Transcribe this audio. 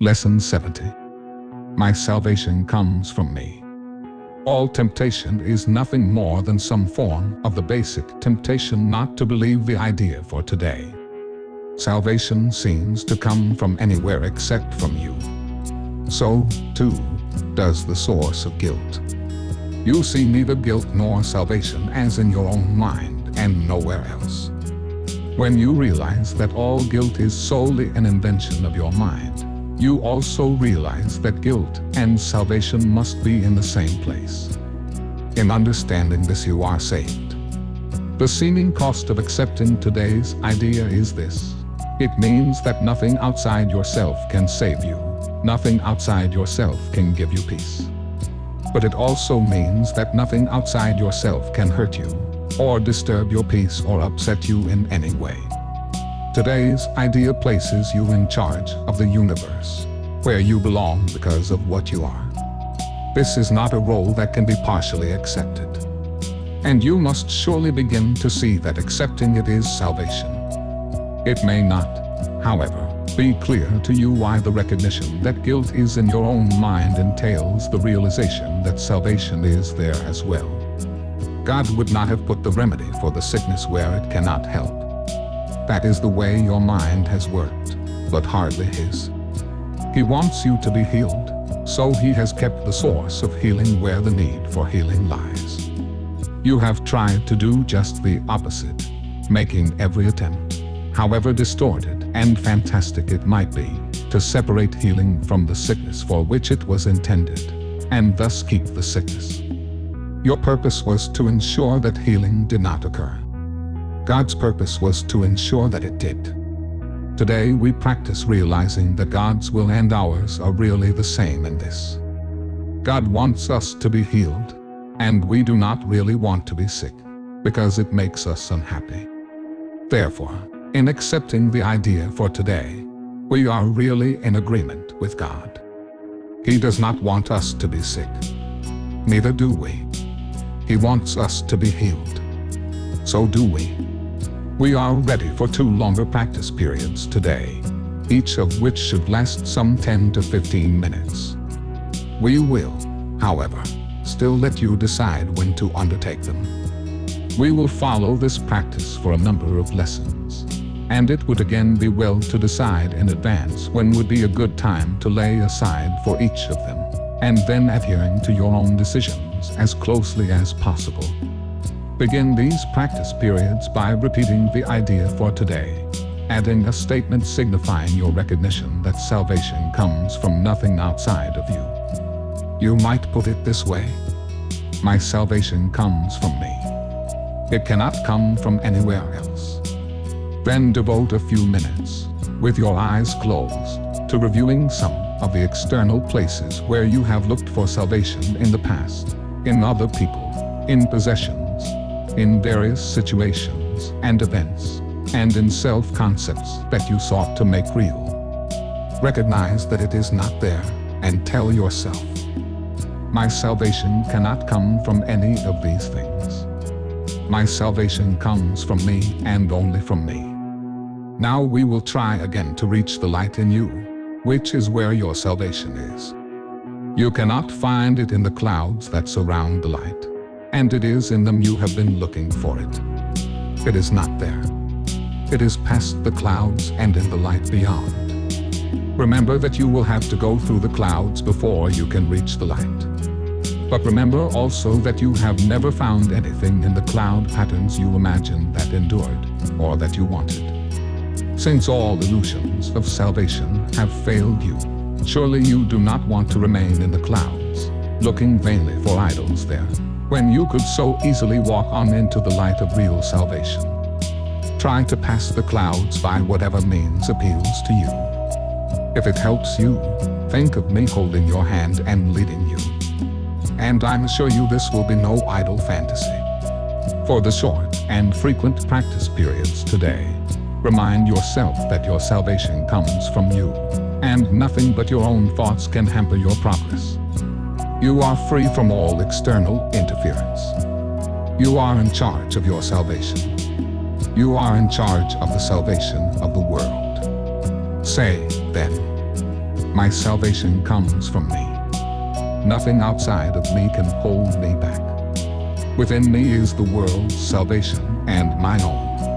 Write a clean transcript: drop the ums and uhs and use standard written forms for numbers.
Lesson 70. My salvation comes from me. All temptation is nothing more than some form of the basic temptation not to believe the idea for today. Salvation seems to come from anywhere except from you. So, too, does the source of guilt. You see neither guilt nor salvation as in your own mind and nowhere else. When you realize that all guilt is solely an invention of your mind, you also realize that guilt and salvation must be in the same place. In understanding this, you are saved. The seeming cost of accepting today's idea is this. It means that nothing outside yourself can save you. Nothing outside yourself can give you peace. But it also means that nothing outside yourself can hurt you, or disturb your peace or upset you in any way. Today's idea places you in charge of the universe, where you belong because of what you are. This is not a role that can be partially accepted. And you must surely begin to see that accepting it is salvation. It may not, however, be clear to you why the recognition that guilt is in your own mind entails the realization that salvation is there as well. God would not have put the remedy for the sickness where it cannot help. That is the way your mind has worked, but hardly His. He wants you to be healed, so He has kept the source of healing where the need for healing lies. You have tried to do just the opposite, making every attempt, however distorted and fantastic it might be, to separate healing from the sickness for which it was intended, and thus keep the sickness. Your purpose was to ensure that healing did not occur. God's purpose was to ensure that it did. Today we practice realizing that God's will and ours are really the same in this. God wants us to be healed, and we do not really want to be sick, because it makes us unhappy. Therefore, in accepting the idea for today, we are really in agreement with God. He does not want us to be sick. Neither do we. He wants us to be healed. So do we. We are ready for 2 longer practice periods today, each of which should last some 10 to 15 minutes. We will, however, still let you decide when to undertake them. We will follow this practice for a number of lessons, and it would again be well to decide in advance when would be a good time to lay aside for each of them, and then adhering to your own decisions as closely as possible. Begin these practice periods by repeating the idea for today, adding a statement signifying your recognition that salvation comes from nothing outside of you. You might put it this way: my salvation comes from me. It cannot come from anywhere else. Then devote a few minutes, with your eyes closed, to reviewing some of the external places where you have looked for salvation in the past, in other people, in possessions, in various situations and events, and in self-concepts that you sought to make real. Recognize that it is not there, and tell yourself, my salvation cannot come from any of these things. My salvation comes from me and only from me. Now we will try again to reach the light in you, which is where your salvation is. You cannot find it in the clouds that surround the light, and it is in them you have been looking for it. It is not there. It is past the clouds and in the light beyond. Remember that you will have to go through the clouds before you can reach the light. But remember also that you have never found anything in the cloud patterns you imagined that endured, or that you wanted. Since all illusions of salvation have failed you, surely you do not want to remain in the clouds, looking vainly for idols there, when you could so easily walk on into the light of real salvation. Try to pass the clouds by whatever means appeals to you. If it helps you, think of me holding your hand and leading you. And I assure you this will be no idle fantasy. For the short and frequent practice periods today, remind yourself that your salvation comes from you, and nothing but your own thoughts can hamper your progress. You are free from all external interference. You are in charge of your salvation. You are in charge of the salvation of the world. Say, then, My salvation comes from me. Nothing outside of me can hold me back. Within me is the world's salvation and my own.